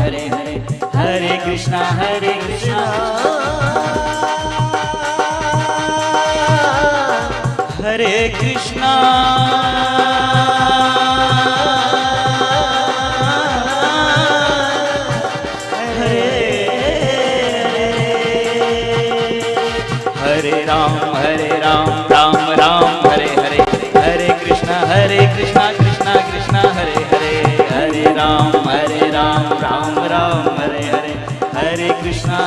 हरे हरे, हरे कृष्णा हरे कृष्णा, हरे कृष्णा हरे राम राम राम हरे हरे, हरे कृष्णा कृष्णा कृष्णा हरे हरे, हरे राम राम राम हरे हरे, हरे कृष्णा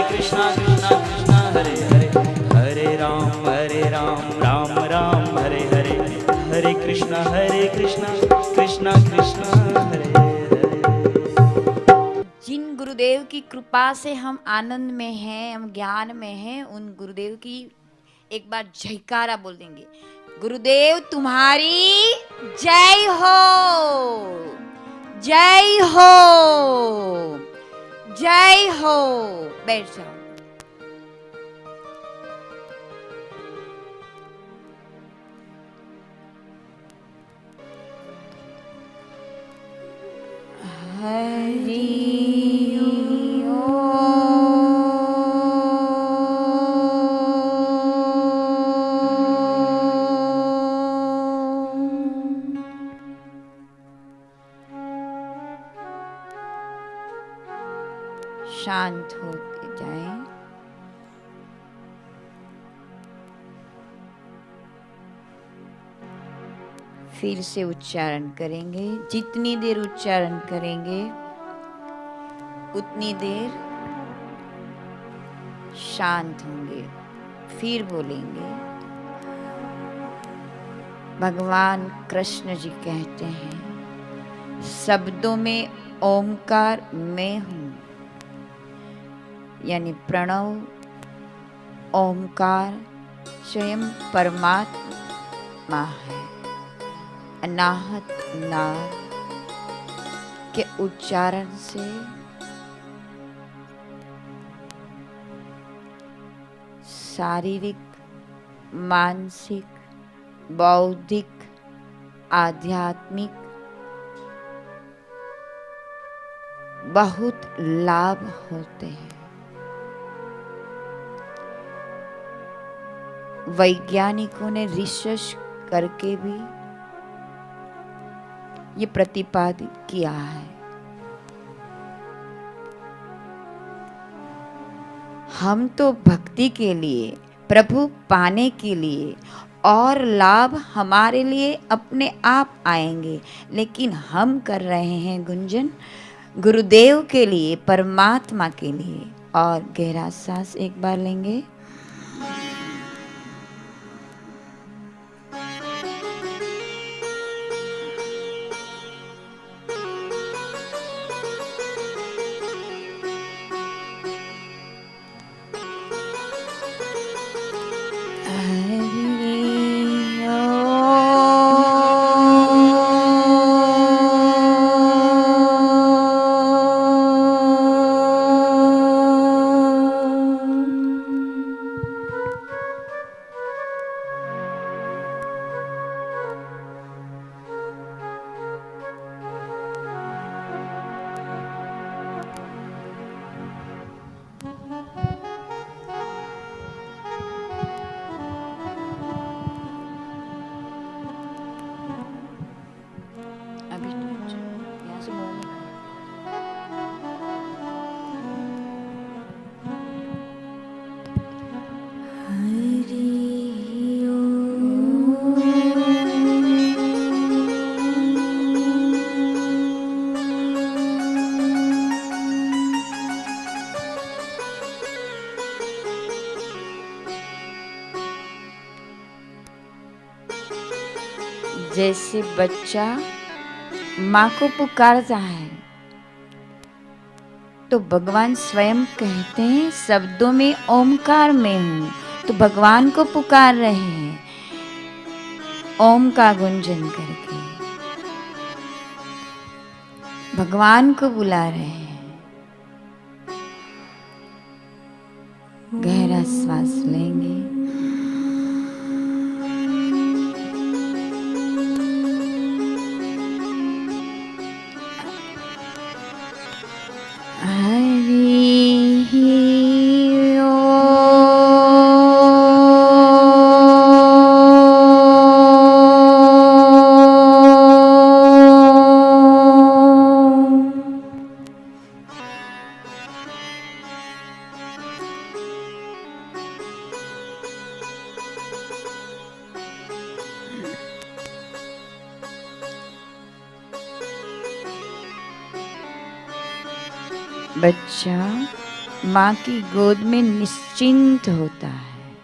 कृष्णा कृष्णा हरे हरे, हरे राम राम राम हरे हरे, हरे कृष्णा कृष्णा कृष्णा हरे हरे। जिन गुरुदेव की कृपा से हम आनंद में हैं, हम ज्ञान में हैं, उन गुरुदेव की एक बार जयकारा बोल देंगे। गुरुदेव तुम्हारी जय हो, जय हो, जय हो। बैठ जाओ। हरि शांत होते जाएं। फिर से उच्चारण करेंगे। जितनी देर उच्चारण करेंगे उतनी देर शांत होंगे। फिर बोलेंगे। भगवान कृष्ण जी कहते हैं, शब्दों में ओमकार मैं हूं, यानी प्रणव ओमकार स्वयं परमात्मा है। अनाहत नाद के उच्चारण से शारीरिक, मानसिक, बौद्धिक, आध्यात्मिक बहुत लाभ होते हैं। वैज्ञानिकों ने रिसर्च करके भी ये प्रतिपादित किया है। हम तो भक्ति के लिए, प्रभु पाने के लिए और लाभ हमारे लिए अपने आप आएंगे, लेकिन हम कर रहे हैं गुंजन गुरुदेव के लिए, परमात्मा के लिए। और गहरा सांस एक बार लेंगे। जैसे बच्चा माँ को पुकारता है तो भगवान स्वयं कहते हैं, शब्दों में ओमकार में हूँ। तो भगवान को पुकार रहे हैं ओम का गुंजन करके, भगवान को बुला रहे हैं। गहरा श्वास लेंगे। बच्चा माँ की गोद में निश्चिंत होता है,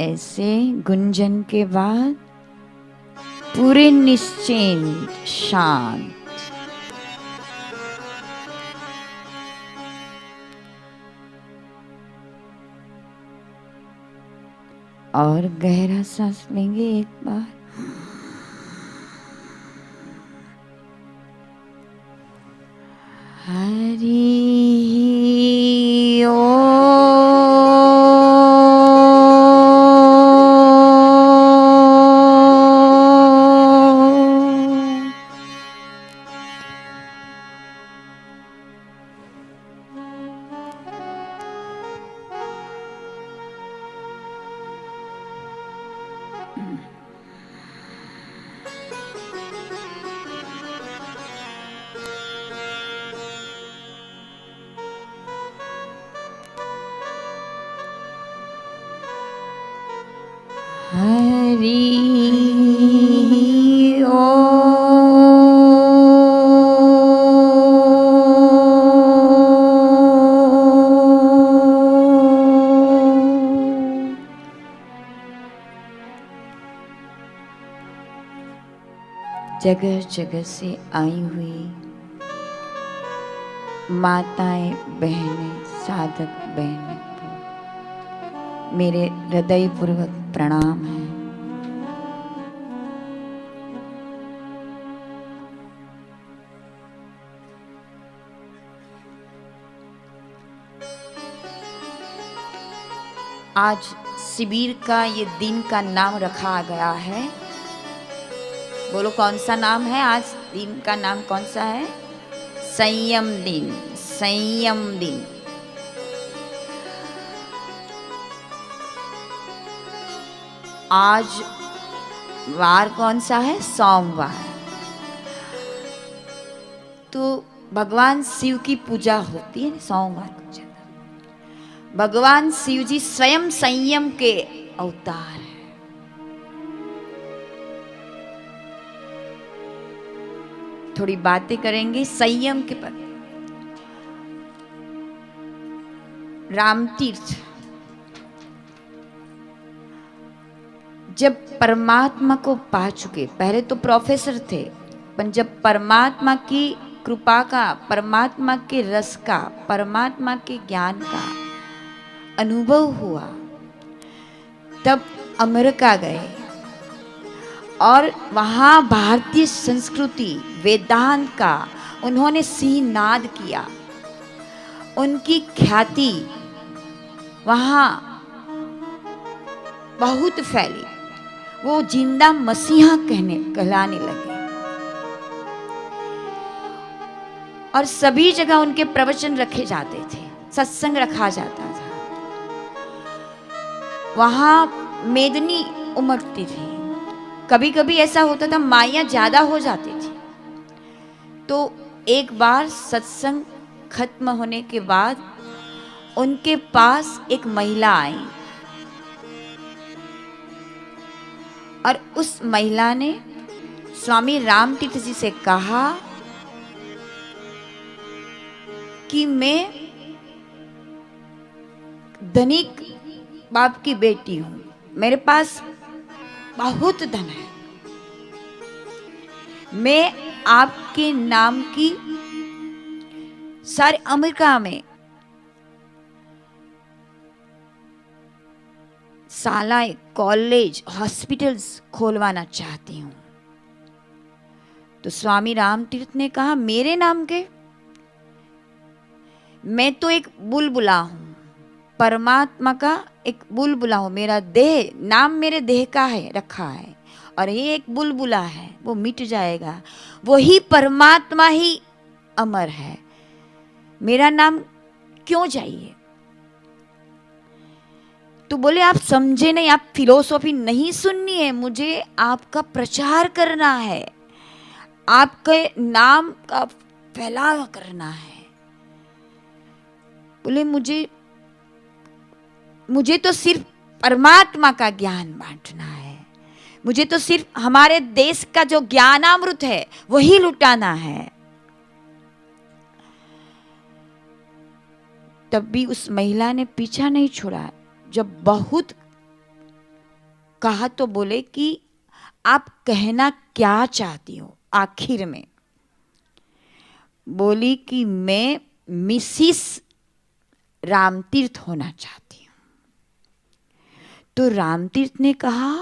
ऐसे गुंजन के बाद पूरे निश्चिंत शांत। और गहरा सांस लेंगे एक बार। हरि ओम। हरि ओम। जगह जगह से आई हुई माताएं, बहनें, साधक बहनें को मेरे हृदयपूर्वक प्रणाम है। आज शिविर का ये दिन का नाम रखा गया है। बोलो कौन सा नाम है? आज दिन का नाम कौन सा है? संयम दिन। संयम दिन। आज वार कौन सा है? सोमवार। तो भगवान शिव की पूजा होती है सोमवार को। भगवान शिव जी स्वयं संयम के अवतार है। थोड़ी बातें करेंगे संयम के पर। रामतीर्थ जब परमात्मा को पा चुके, पहले तो प्रोफेसर थे, पर जब परमात्मा की कृपा का, परमात्मा के रस का, परमात्मा के ज्ञान का अनुभव हुआ, तब अमेरिका गए और वहाँ भारतीय संस्कृति वेदांत का उन्होंने सिंहनाद किया। उनकी ख्याति वहाँ बहुत फैली। वो जिंदा मसीहा कहलाने लगे और सभी जगह उनके प्रवचन रखे जाते थे, सत्संग रखा जाता था। वहाँ मेदनी उमड़ती थी। कभी कभी ऐसा होता था माइयाँ ज्यादा हो जाती थी। तो एक बार सत्संग खत्म होने के बाद उनके पास एक महिला आई और उस महिला ने स्वामी रामतीर्थ जी से कहा कि मैं धनिक बाप की बेटी हूं, मेरे पास बहुत धन है, मैं आपके नाम की सारे अमेरिका में शालाएं, कॉलेज, हॉस्पिटल्स खोलवाना चाहती हूं। तो स्वामी रामतीर्थ ने कहा मेरे नाम के? मैं तो एक बुलबुला हूं, परमात्मा का एक बुलबुला हूं। मेरा देह, नाम मेरे देह का है, रखा है, और ये एक बुलबुला है, वो मिट जाएगा। वही परमात्मा ही अमर है, मेरा नाम क्यों चाहिए? तो बोले आप समझे नहीं, आप फिलोसॉफी नहीं सुननी है, मुझे आपका प्रचार करना है, आपके नाम का फैलाव करना है। बोले मुझे तो सिर्फ परमात्मा का ज्ञान बांटना है, मुझे तो सिर्फ हमारे देश का जो ज्ञानामृत है वही लुटाना है। तब भी उस महिला ने पीछा नहीं छोड़ा। जब बहुत कहा तो बोले कि आप कहना क्या चाहती हो? आखिर में बोली कि मैं मिसिस रामतीर्थ होना चाहती हूँ। तो रामतीर्थ ने कहा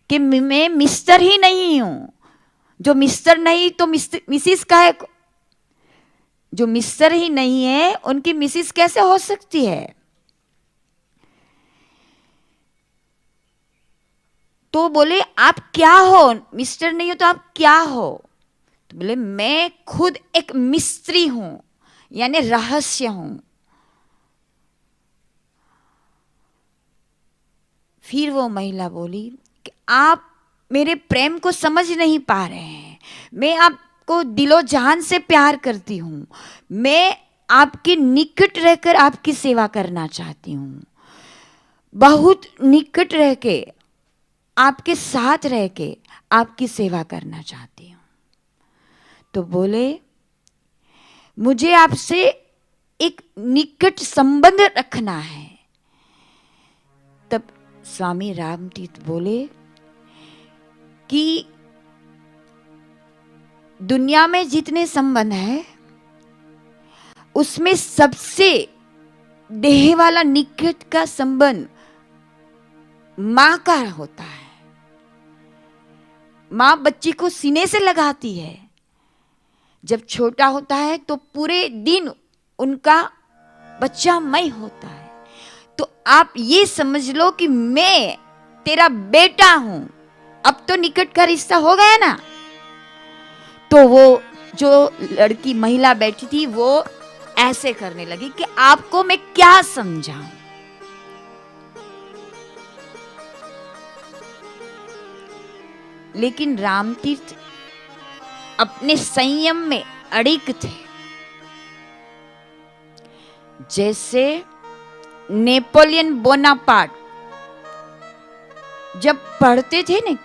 कि मैं मिस्टर ही नहीं हूँ। जो मिस्टर नहीं तो मिसिस का है। जो मिस्टर ही नहीं है उनकी मिसिस कैसे हो सकती है? तो बोले आप क्या हो? मिस्टर नहीं हो तो आप क्या हो? तो बोले मैं खुद एक मिस्त्री हूं, यानी रहस्य हूं। फिर वो महिला बोली कि आप मेरे प्रेम को समझ नहीं पा रहे हैं। मैं आपको दिलो जान से प्यार करती हूं। मैं आपके निकट रहकर आपकी सेवा करना चाहती हूं। बहुत निकट रह के, आपके साथ रह के आपकी सेवा करना चाहती हूं। तो बोले मुझे आपसे एक निकट संबंध रखना है। तब स्वामी रामतीर्थ बोले कि दुनिया में जितने संबंध है उसमें सबसे देह वाला निकट का संबंध मां का होता है। मां बच्ची को सीने से लगाती है। जब छोटा होता है तो पूरे दिन उनका बच्चा मय होता है। तो आप ये समझ लो कि मैं तेरा बेटा हूं। अब तो निकट का रिश्ता हो गया ना। तो वो जो लड़की महिला बैठी थी वो ऐसे करने लगी कि आपको मैं क्या समझाऊं। लेकिन रामतीर्थ अपने संयम में अड़िग थे। जैसे नेपोलियन बोनापार्ट जब पढ़ते थे ना,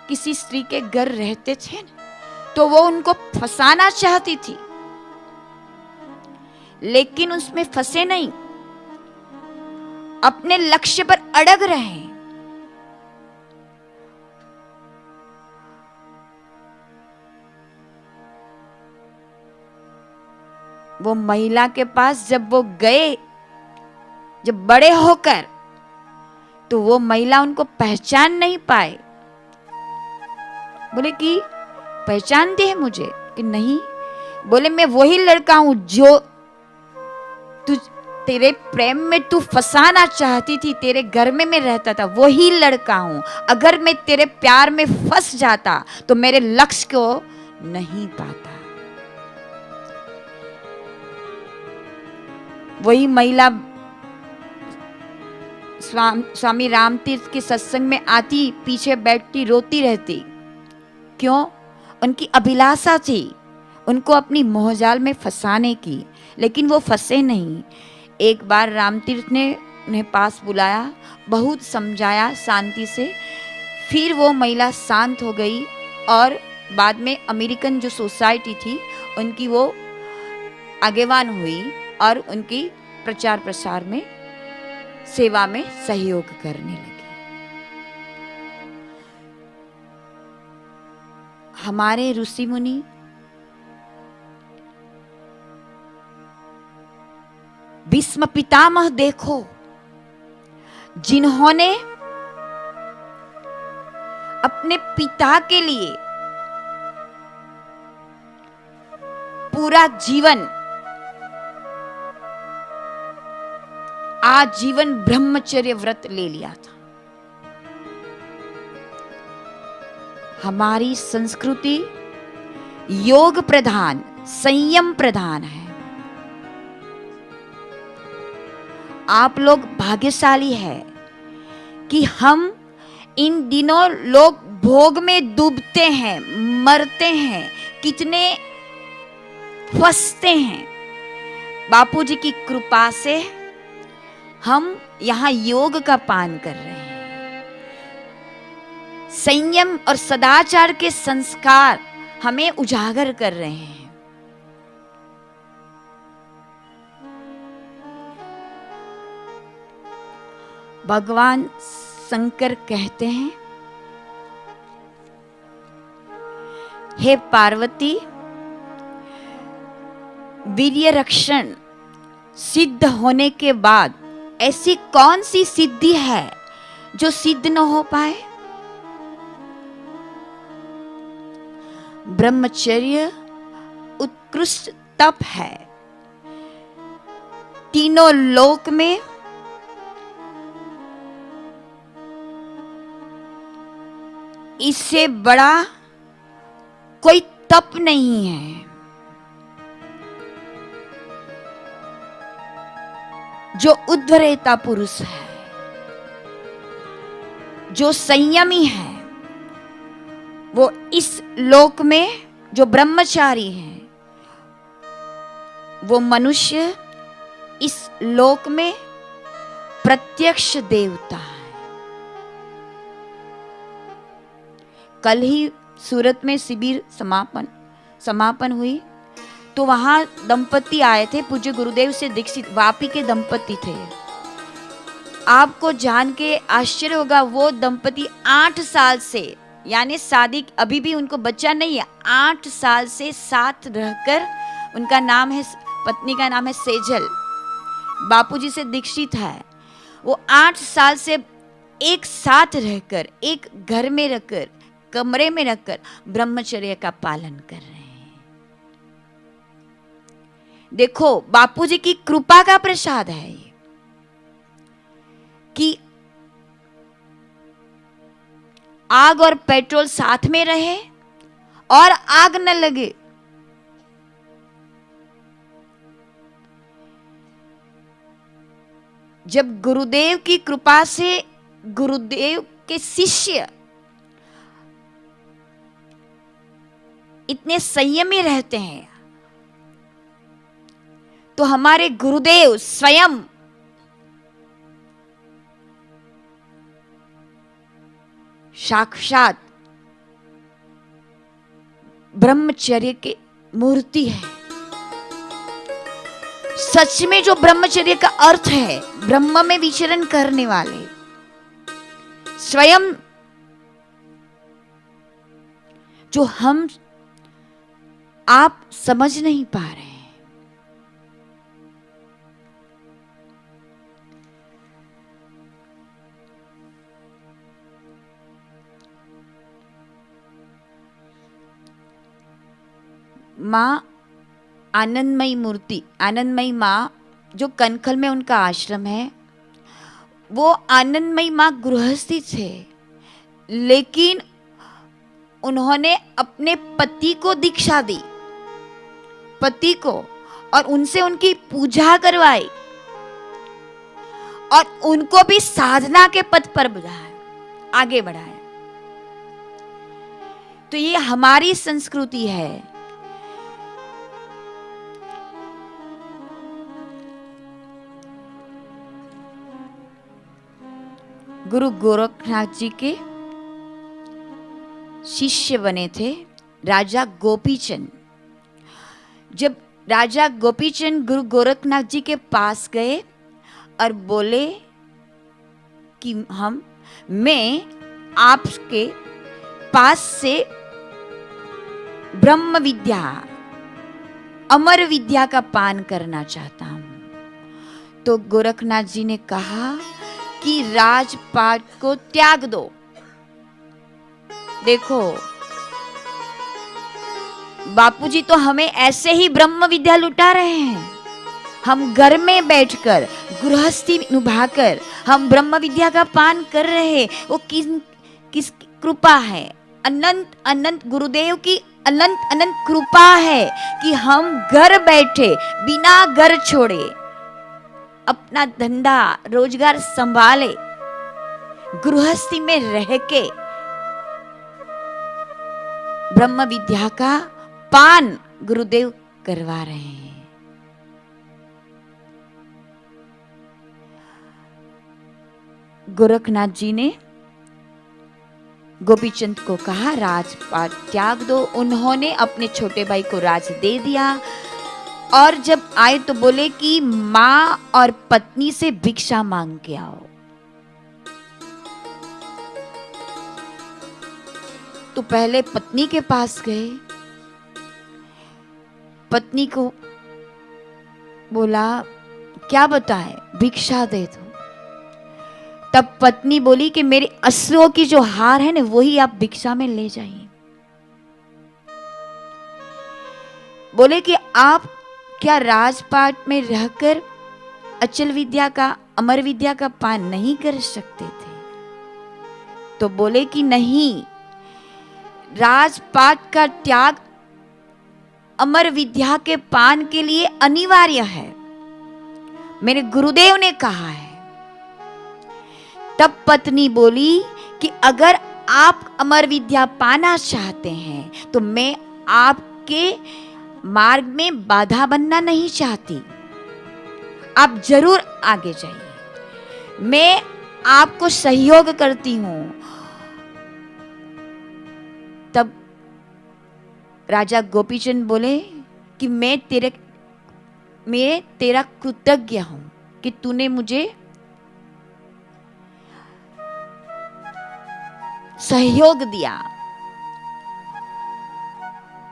किसी स्त्री के घर रहते थे ना, तो वो उनको फंसाना चाहती थी, लेकिन उसमें फंसे नहीं, अपने लक्ष्य पर अड़ग रहे। वो महिला के पास जब वो गए, जब बड़े होकर, तो वो महिला उनको पहचान नहीं पाए। बोले कि पहचानते हैं मुझे? कि नहीं। बोले मैं वही लड़का हूं जो तेरे प्रेम में तू फंसाना चाहती थी, तेरे घर में मैं रहता था, वही लड़का हूं। अगर मैं तेरे प्यार में फंस जाता तो मेरे लक्ष्य को नहीं पाता। वही महिला स्वामी रामतीर्थ के सत्संग में आती, पीछे बैठती, रोती रहती। क्यों? उनकी अभिलाषा थी उनको अपनी मोहजाल में फंसाने की, लेकिन वो फंसे नहीं। एक बार रामतीर्थ ने उन्हें पास बुलाया, बहुत समझाया शांति से। फिर वो महिला शांत हो गई और बाद में अमेरिकन जो सोसाइटी थी उनकी वो आगेवान हुई और उनकी प्रचार प्रसार में, सेवा में सहयोग करने लगी। हमारे ऋषि मुनि भीष्म पितामह देखो, जिन्होंने अपने पिता के लिए पूरा जीवन, आजीवन ब्रह्मचर्य व्रत ले लिया था। हमारी संस्कृति योग प्रधान, संयम प्रधान है। आप लोग भाग्यशाली है कि हम इन दिनों लोग भोग में डूबते हैं, मरते हैं, कितने फंसते हैं। बापूजी की कृपा से हम यहाँ योग का पान कर रहे हैं। संयम और सदाचार के संस्कार हमें उजागर कर रहे हैं। भगवान शंकर कहते हैं, हे पार्वती, वीर्य रक्षण सिद्ध होने के बाद ऐसी कौन सी सिद्धि है जो सिद्ध न हो पाए? ब्रह्मचर्य उत्कृष्ट तप है। तीनों लोक में इससे बड़ा कोई तप नहीं है। जो उद्धरेता पुरुष है, जो संयमी है, वो इस लोक में जो ब्रह्मचारी है, वो मनुष्य इस लोक में प्रत्यक्ष देवता है। कल ही सूरत में शिविर समापन हुई तो वहां दंपति आए थे, पूज्य गुरुदेव से दीक्षित वापी के दंपति थे। आपको जान के आश्चर्य होगा, वो दंपति 8 साल से, यानी शादी अभी भी उनको बच्चा नहीं है, 8 साल से साथ रहकर, उनका नाम है, पत्नी का नाम है सेजल, बापूजी से दीक्षित है। वो 8 साल से एक साथ रहकर, एक घर में रहकर, कमरे में रखकर ब्रह्मचर्य का पालन कर रहे हैं। देखो, बापूजी की कृपा का प्रसाद है ये, कि आग और पेट्रोल साथ में रहे और आग न लगे। जब गुरुदेव की कृपा से गुरुदेव के शिष्य इतने संयमी रहते हैं, तो हमारे गुरुदेव स्वयं साक्षात ब्रह्मचर्य के मूर्ति है। सच में जो ब्रह्मचर्य का अर्थ है, ब्रह्म में विचरण करने वाले स्वयं, जो हम आप समझ नहीं पा रहे हैं। माँ आनंदमयी मूर्ति, आनंदमयी माँ जो कनखल में उनका आश्रम है, वो आनंदमयी माँ गृहस्थी थे, लेकिन उन्होंने अपने पति को दीक्षा दी, पति को, और उनसे उनकी पूजा करवाई और उनको भी साधना के पथ पर बढ़ाया, आगे बढ़ाया। तो ये हमारी संस्कृति है। गुरु गोरखनाथ जी के शिष्य बने थे राजा गोपीचंद। जब राजा गोपीचंद गुरु गोरखनाथ जी के पास गए और बोले कि मैं आपके पास से ब्रह्म विद्या, अमर विद्या का पान करना चाहता हूं, तो गोरखनाथ जी ने कहा कि राजपाट को त्याग दो। देखो, बापूजी तो हमें ऐसे ही ब्रह्म विद्या लुटा रहे हैं। हम घर में बैठकर, गृहस्थी निभाकर हम ब्रह्म विद्या का पान कर रहे हैं। वो किस कृपा है? अनंत अनंत गुरुदेव की अनंत अनंत कृपा है कि हम घर बैठे, बिना घर छोड़े, अपना धंधा रोजगार संभाले, गृहस्थी में रह के ब्रह्म विद्या का पान गुरुदेव करवा रहे हैं। गोरखनाथ जी ने गोपीचंद को कहा, राजपाट त्याग दो। उन्होंने अपने छोटे भाई को राज दे दिया और जब आए तो बोले कि माँ और पत्नी से भिक्षा मांग के आओ। तो पहले पत्नी के पास गए, पत्नी को बोला क्या बताए, भिक्षा दे दो। तब पत्नी बोली कि मेरे असुओं की जो हार है ना वही आप भिक्षा में ले जाइए। बोले कि आप क्या राजपाट में रहकर अचल विद्या का, अमर विद्या का पान नहीं कर सकते थे? तो बोले कि नहीं, राजपाट का त्याग अमर विद्या के पान के लिए अनिवार्य है, मेरे गुरुदेव ने कहा है। तब पत्नी बोली कि अगर आप अमर विद्या पाना चाहते हैं तो मैं आपके मार्ग में बाधा बनना नहीं चाहती, आप जरूर आगे जाइए, मैं आपको सहयोग करती हूं। तब राजा गोपीचंद बोले कि मैं तेरा कृतज्ञ हूं कि तूने मुझे सहयोग दिया,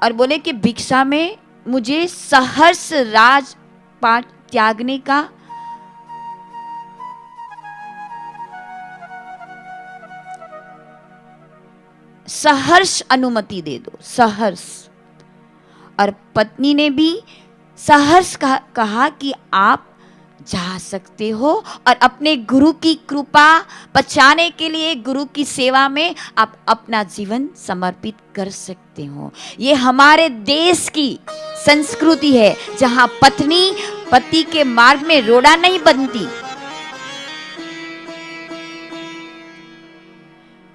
और बोले कि भिक्षा में मुझे सहर्ष राजपाट त्यागने का सहर्ष अनुमति दे दो, सहर्ष। और पत्नी ने भी सहर्ष कहा कि आप जा सकते हो और अपने गुरु की कृपा बचाने के लिए गुरु की सेवा में आप अपना जीवन समर्पित कर सकते हो। ये हमारे देश की संस्कृति है जहां पत्नी पति के मार्ग में रोड़ा नहीं बनती,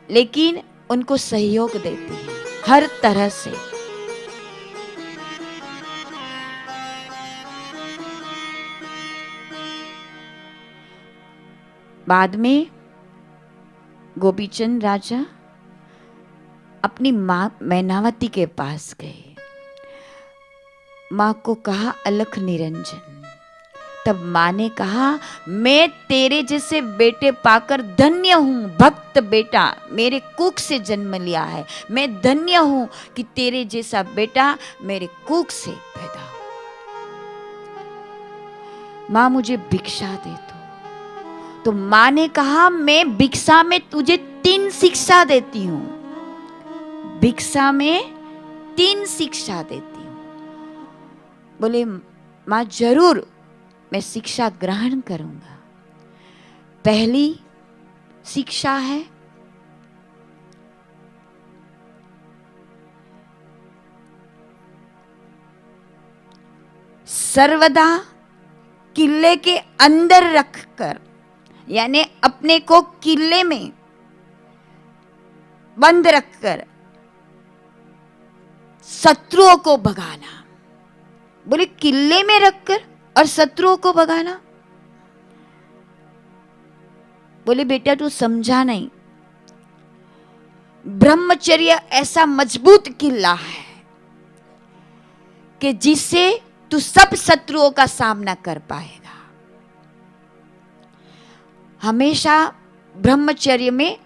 लेकिन उनको सहयोग देती है हर तरह से। बाद में गोपीचंद राजा अपनी मां मैनावती के पास गए, मां को कहा अलख निरंजन। तब मां ने कहा मैं तेरे जैसे बेटे पाकर धन्य हूं, भक्त बेटा मेरे कुख से जन्म लिया है, मैं धन्य हूं कि तेरे जैसा बेटा मेरे कुख से पैदा हो। मां मुझे भिक्षा दे दो। तो मां ने कहा मैं भिक्षा में तुझे 3 शिक्षा देती हूं, भिक्षा में 3 शिक्षा देती हूं। बोले मां जरूर मैं शिक्षा ग्रहण करूंगा। पहली शिक्षा है सर्वदा किले के अंदर रखकर, यानी अपने को किले में बंद रखकर शत्रुओं को भगाना। बोले किले में रखकर और शत्रुओं को भगाना? बोले बेटा तू समझा नहीं, ब्रह्मचर्य ऐसा मजबूत किला है कि जिससे तू सब शत्रुओं का सामना कर पाएगा। हमेशा ब्रह्मचर्य में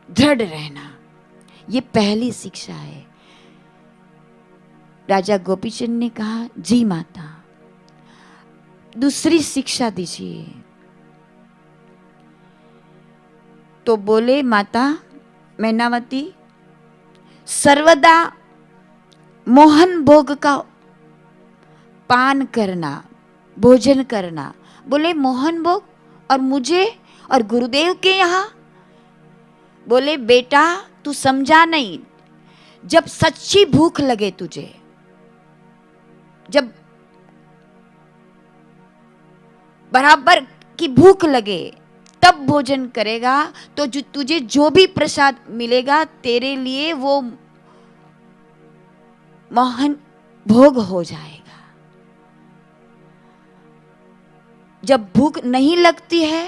दृढ़ रहना, ये पहली शिक्षा है। राजा गोपीचंद ने कहा जी माता, दूसरी शिक्षा दीजिए। तो बोले माता मैनावती सर्वदा मोहन भोग का पान करना, भोजन करना। बोले मोहन भोग और मुझे और गुरुदेव के यहां? बोले बेटा तू समझा नहीं, जब सच्ची भूख लगे तुझे, जब बराबर की भूख लगे तब भोजन करेगा, तो तुझे जो भी प्रसाद मिलेगा तेरे लिए वो मोहन भोग हो जाएगा। जब भूख नहीं लगती है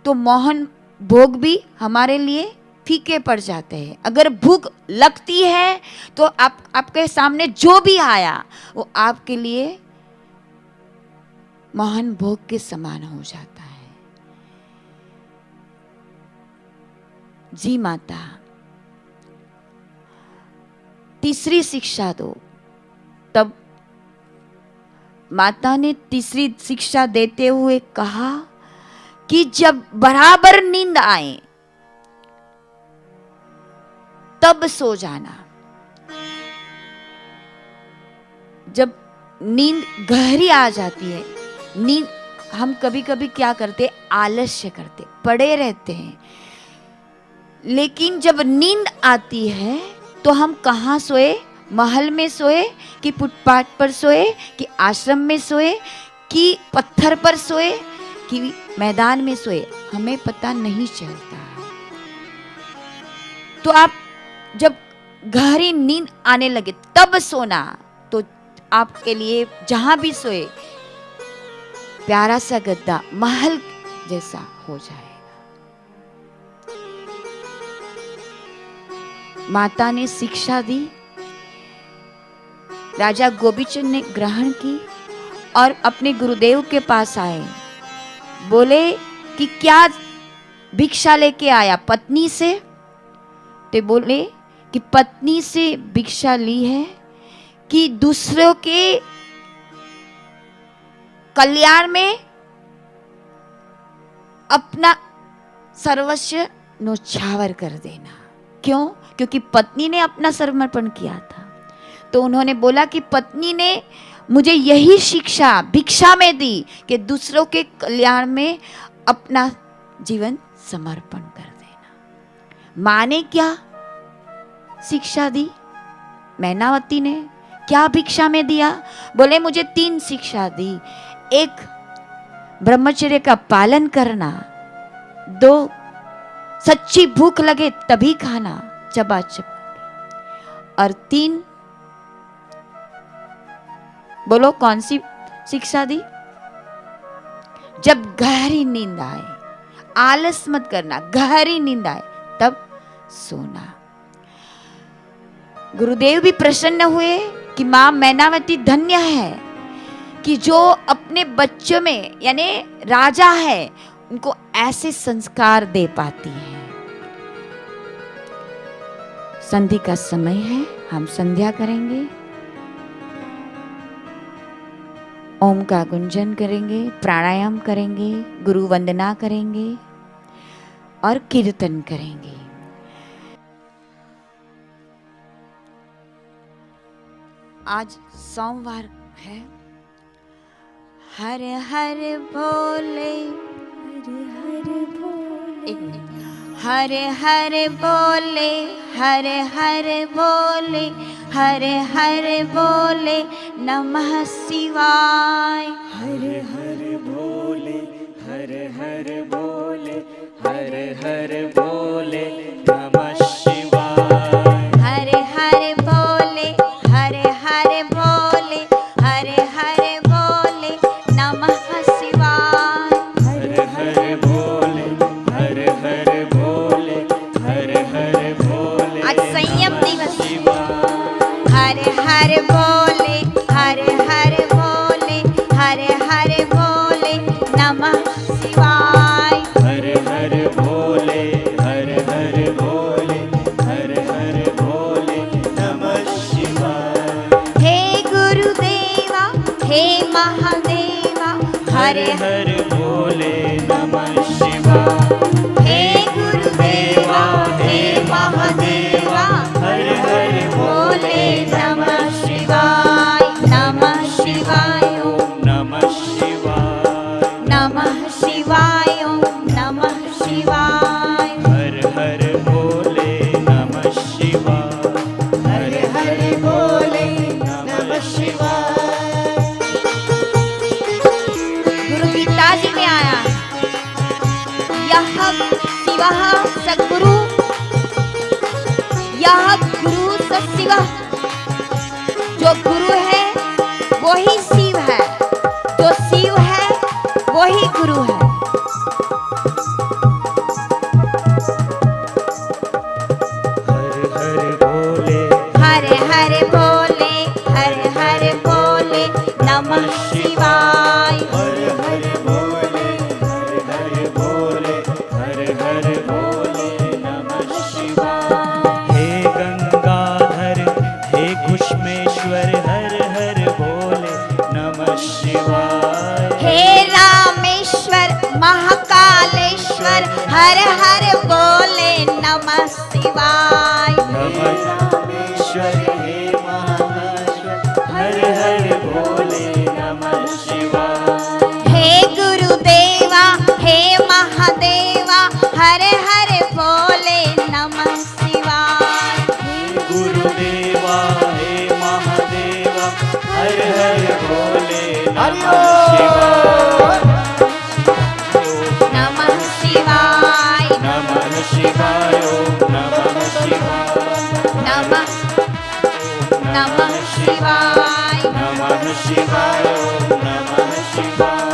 तो मोहन भोग भी हमारे लिए फीके पड़ जाते हैं। अगर भूख लगती है तो आपके सामने जो भी आया वो आपके लिए मोहन भोग के समान हो जाता है। जी माता, तीसरी शिक्षा दो। तब माता ने तीसरी शिक्षा देते हुए कहा कि जब बराबर नींद आए तब सो जाना। जब नींद गहरी आ जाती है, नींद हम कभी कभी क्या करते, आलस्य करते, पड़े रहते हैं। लेकिन जब नींद आती है तो हम कहाँ सोए, महल में सोए कि फुटपाथ पर सोए कि आश्रम में सोए कि पत्थर पर सोए कि मैदान में सोए, हमें पता नहीं चलता। तो आप जब गहरी नींद आने लगे तब सोना, तो आपके लिए जहां भी सोए प्यारा सा गद्दा महल जैसा हो जाएगा। माता ने शिक्षा दी, राजा गोपीचंद ने ग्रहण की और अपने गुरुदेव के पास आए। बोले कि क्या भिक्षा लेके आया पत्नी से? तो बोले कि पत्नी से भिक्षा ली है कि दूसरों के कल्याण में अपना सर्वस्व न्योछावर कर देना। क्यों? क्योंकि पत्नी ने अपना समर्पण किया था। तो उन्होंने बोला कि पत्नी ने मुझे यही शिक्षा भिक्षा में दी कि दूसरों के कल्याण में अपना जीवन समर्पण कर देना। माँ ने क्या शिक्षा दी? मैनावती ने क्या भिक्षा में दिया? बोले मुझे 3 शिक्षा दी। 1 ब्रह्मचर्य का पालन करना, 2 सच्ची भूख लगे तभी खाना चबा चबा, और 3 बोलो कौन सी शिक्षा दी? जब गहरी नींद आए, आलस मत करना, गहरी नींद आए तब सोना। गुरुदेव भी प्रसन्न हुए कि मां मैनावती धन्य है कि जो अपने बच्चों में, यानी राजा है, उनको ऐसे संस्कार दे पाती है। संधि का समय है, हम संध्या करेंगे, ओम का गुंजन करेंगे, प्राणायाम करेंगे, गुरु वंदना करेंगे और कीर्तन करेंगे। आज सोमवार है। हर हर भोले, हर हर भोले, एक मिनट, हर हर भोले, हर हर भोले, हर हर भोले नमः शिवाय। हर हर भोले, हर हर भोले, हर हर भोले नमः शिवाय। हर हर भोले, हर हर भोले, हर हर भोले नमः शिवाय। हर हर भोले, हर हर भोले, हर हर भोले आज संयम दिवस। शिवाय। हर हर भोले, हर हर भोले, हर हर भोले नमः शिवाय। हर हर भोले, हर हर भोले, हर हर भोले नमः शिवाय। हे गुरुदेवा, हे महादेवा, हर हर भोले नमः शिवाय। हे गुरुदेवा, हे महादेवा, हर हर भोले नमः शिवाय। नमः शिवाय, ओम नमः शिवाय। नमः शिवाय, ओम नमः शिवाय। हर हर भोले नमः शिवाय। हर हर भोले नमः शिवाय। गुरु गीता जी में आया, यह शिवः सद्गुरु, यह गुरु सशिवः। जो गुरु है वही शिव है, जो शिव है वही गुरु है। हर हर भोले, हर हर भोले, हर हर भोले नमः शिवाय। हर हर भोले, हर हर भोले, हर हर भोले नमः शिवाय। हे गंगाधर, हे हर हर बोले नमः शिवाय। नमः रामेश्वर हे महाकाश्वर हर हर बोले नमः शिवाय। हे गुरुदेवा हे महादेवा हर हर बोले नमः शिवाय। हे गुरुदेवा हे महादेवा हर हर बोले नमः शिवाय। नमः शिवाय नमः शिवाय नमः शिवाय नमः नमः शिवाय। नमः शिवाय नमः शिवाय।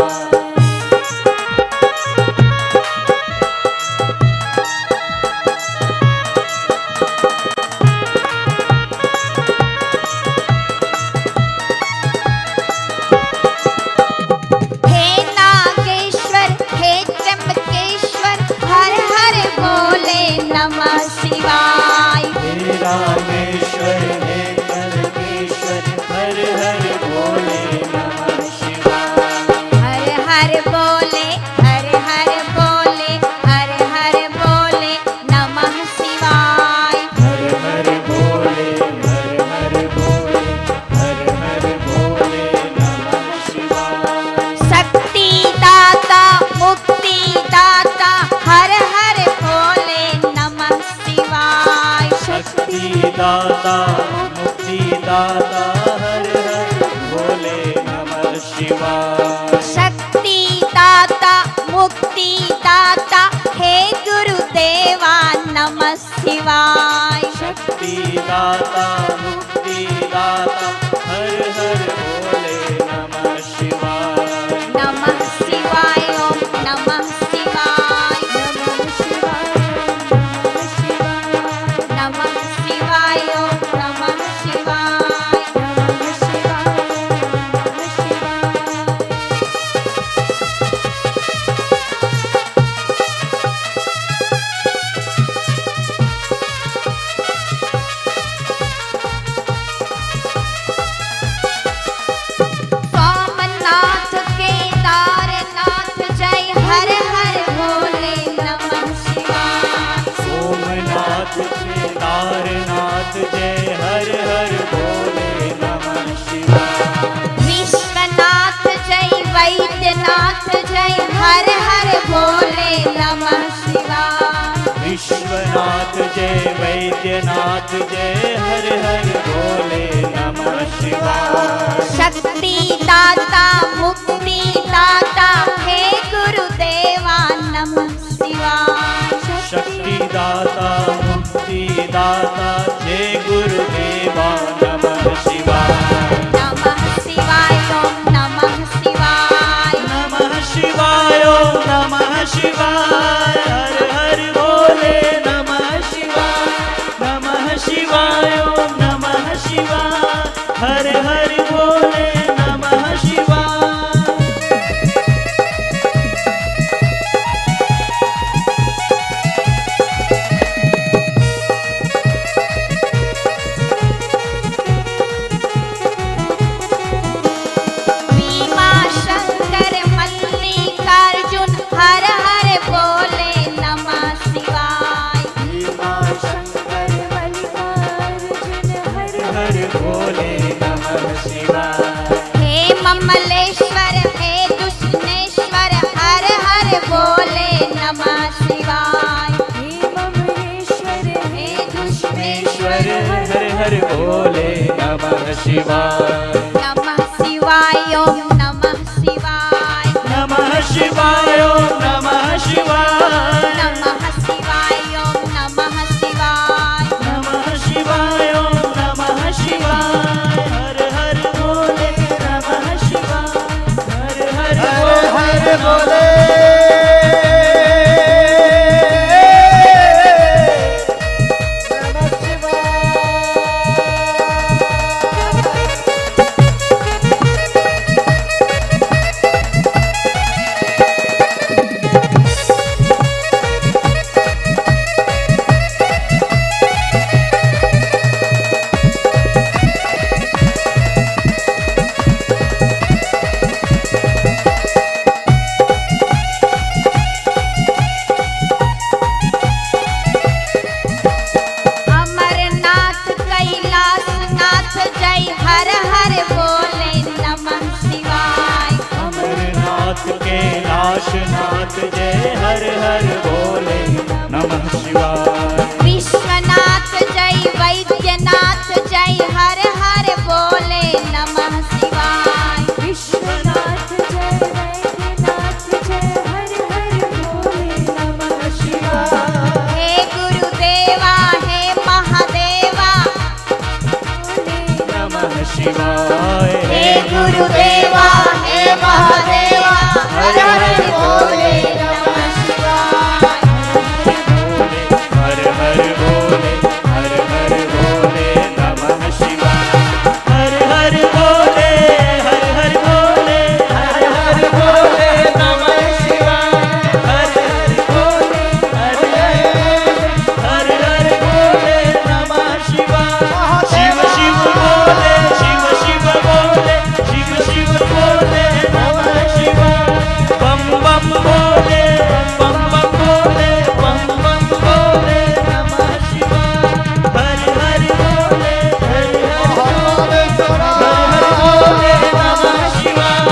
हे नागेश्वर हे त्र्यंबकेश्वर हर हर बोले नमः शिवाय। हे रामेश्वर हे नरकेश्वर हर हर बोले नमः शिवाय। हर हर बोले हर हर बोले हर हर बोले नमः शिवाय। हर हर बोले हर हर बोले हर हर बोले नमः शिवाय। शक्ति दाता मुक्ति दाता हर हर बोले नमः शिवाय। शक्ति दाता मुक्ति दाता हर हर बोले नमः शिवाय। शक्ति दाता मुक्ति दाता हे गुरुदेवा नमः शिवाय। शक्ति दाता मुक्ति दाता हर हर बोले नमः शिवाय। नमः शिवाय ओम नमः शिवाय। नमः शिवाय ओम नमः शिवाय। सोमनाथ केदारनाथ जय हर हर भोले नमः शिवाय। सोमनाथ केदारनाथ जय हर हर बोले नमः शिवाय। विश्वनाथ जय वैद्यनाथ जय हर हर भोले नमः शिवाय। विश्वनाथ जय वैद्यनाथ जय हर हर बोले नमः शिवाय। शक्ति दाता मुक्ति दाता हे गुरुदेवा नमः शिवाय। शक्ति दाता मुक्ति दाता जय गुरुदेवा नमः शिवाय। नमः शिवाय ओम नमः शिवाय। नमः शिवाय नमः शिवाय हर हर बोले नमः शिवाय। नमः शिवाय नमः शिवाय हर हर बोले नमः शिवाय। भीमा शंकर मल्लिकार्जुन हर हर बोले नमः शिवाय। भीमा शंकर मल्लिकार्जुन हर हर बोले नमः शिवाय। हे ममलेश्वर हे दुष्णेश्वर हर हर बोले नमः शिवाय। हे ममलेश्वर हे ईश्वर हर हर बोले नमः शिवाय। नमः शिवाय ओम नमः शिवाय। नमः शिवाय नमः शिवाय। नमः शिवाय ओम नमः शिवाय। नमः शिवाय नमः शिवाय हर हर बोले नमः शिवाय। हर हर बोले नमः शिवाय। जय हर हर भोले नमः शिवाय। विश्वनाथ जय वैद्यनाथ जय हर हर बोले नमः शिवाय। विश्वनाथ जय वैद्यनाथ जय हर हर भोले नमः शिवाय। हे गुरुदेवा हे महादेवा नमः शिवाय। हे गुरुदेवा हे महादेवा हर हर बोले नमः शिवाय। हर हर भोले हर हर भोले नमः शिवाय। हर हर भोले हर हर भोले हर हर भोले नमः शिवाय। हर हर भोले हर हर भोले नमः शिवाय। शिव शिव बोले शिव शिव बोले शिव शिव बोले नमः शिवाय। बम बम बोले बम बम बोले बम बम बोले नमः शिवाय। हर हर बोले हर हर बोले नमः शिवाय।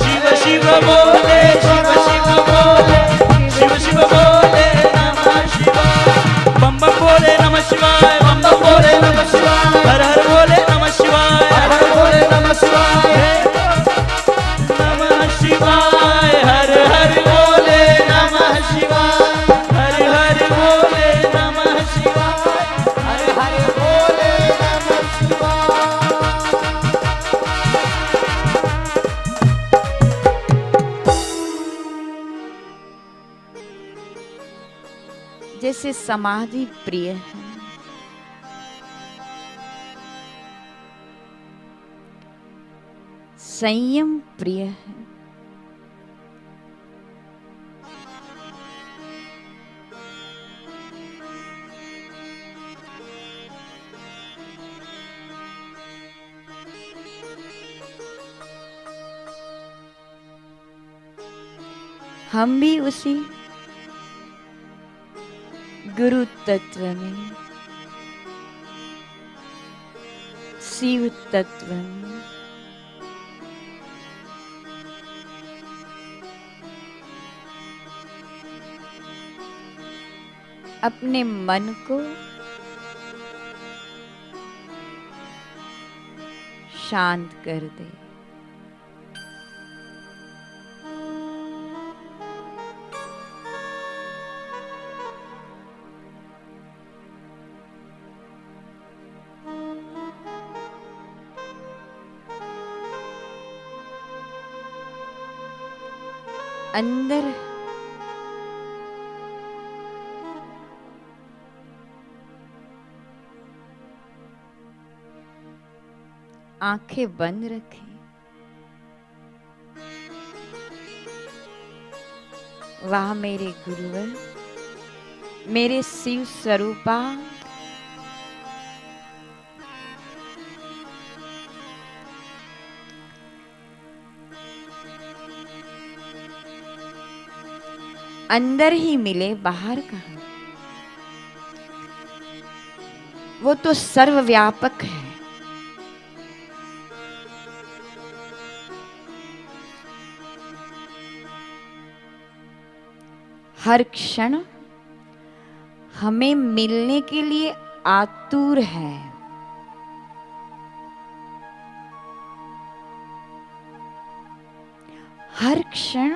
शिव शिव बोले शिव शिव बोले शिव शिव बोले नमः शिवाय। बम बम बोले नमः शिवाय बम बम बोले नमः शिवाय। हर हर बोले नमः शिवाय हर हर बोले नमः शिवाय। नमः शिवाय हर हर बोले नमः शिवाय। हर हर बोले नमः शिवाय। हर हर बोले नमः शिवाय। जैसे समाधि प्रिय है, संयम प्रिय है, हम भी उसी गुरु तत्व में, शिव तत्व में अपने मन को शांत कर दे। अंदर आंखें बंद रखें। वाह मेरे गुरुवर, मेरे शिव स्वरूपा, अंदर ही मिले बाहर कहाँ। वो तो सर्वव्यापक है। हर क्षण हमें मिलने के लिए आतुर है। हर क्षण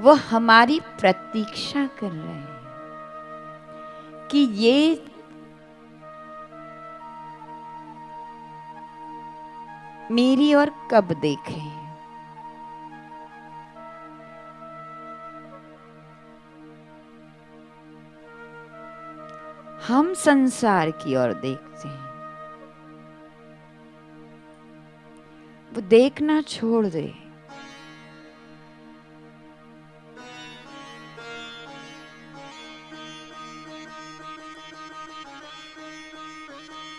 वो हमारी प्रतीक्षा कर रहे हैं कि ये मेरी ओर कब देखें। हम संसार की ओर देखते हैं, वो देखना छोड़ दे।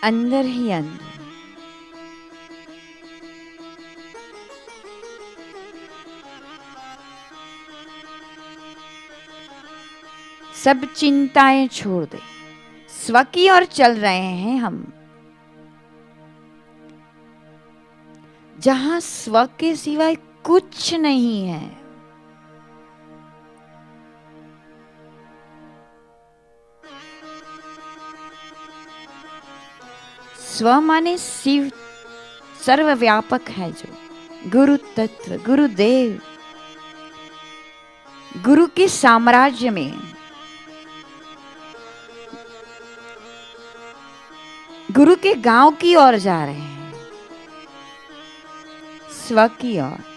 अंदर ही अंदर सब चिंताएं छोड़ दे। स्व की ओर चल रहे हैं हम, जहां स्व के सिवाय कुछ नहीं है। स्व माने शिव सर्वव्यापक है जो गुरु तत्व, गुरुदेव, गुरु के साम्राज्य में, गुरु के गांव की ओर जा रहे हैं, स्व की ओर।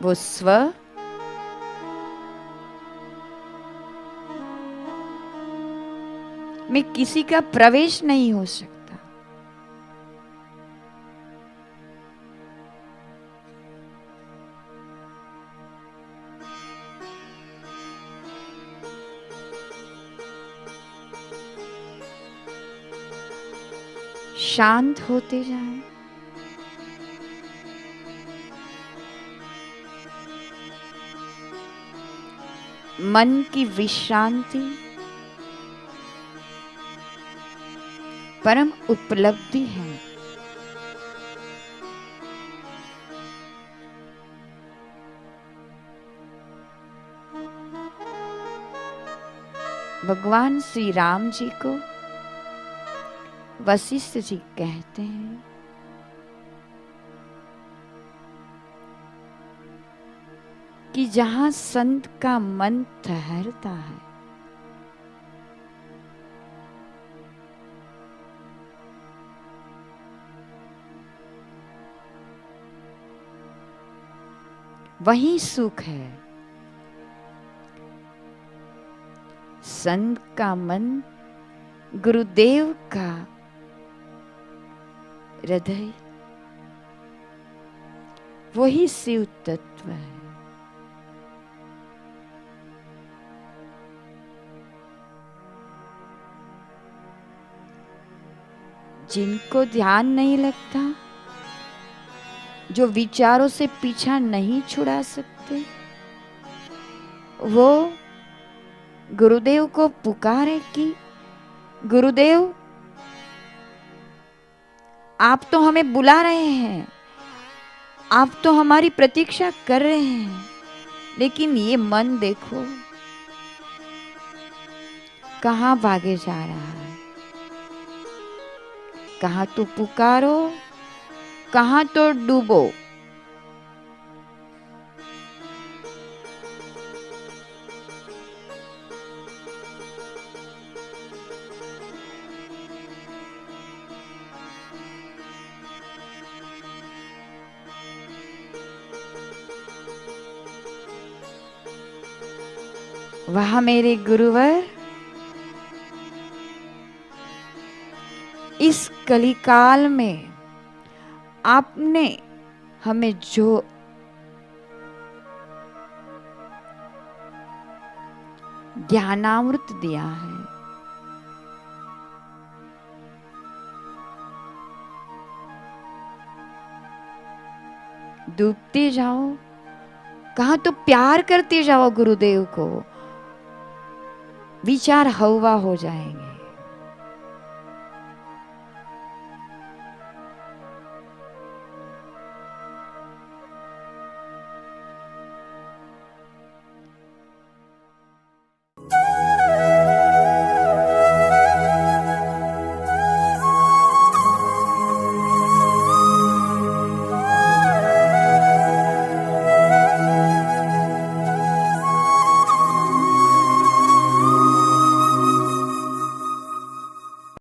वो स्व में किसी का प्रवेश नहीं हो सकता। शांत होते जाएं, मन की विश्रांति परम उपलब्धि है। भगवान श्री राम जी को वशिष्ठ जी कहते हैं कि जहां संत का मन ठहरता है, वही सुख है। संत का मन गुरुदेव का हृदय, वही शिव तत्व है। जिनको ध्यान नहीं लगता, जो विचारों से पीछा नहीं छुड़ा सकते, वो गुरुदेव को पुकारे कि गुरुदेव आप तो हमें बुला रहे हैं, आप तो हमारी प्रतीक्षा कर रहे हैं, लेकिन ये मन देखो कहाँ भागे जा रहा है। कहाँ तो पुकारो, कहाँ तो डूबो। वह मेरे गुरुवर इस कलिकाल में आपने हमें जो ज्ञानामृत दिया है, डूबते जाओ, कहाँ तो प्यार करते जाओ गुरुदेव को, विचार हवा हो जाएंगे।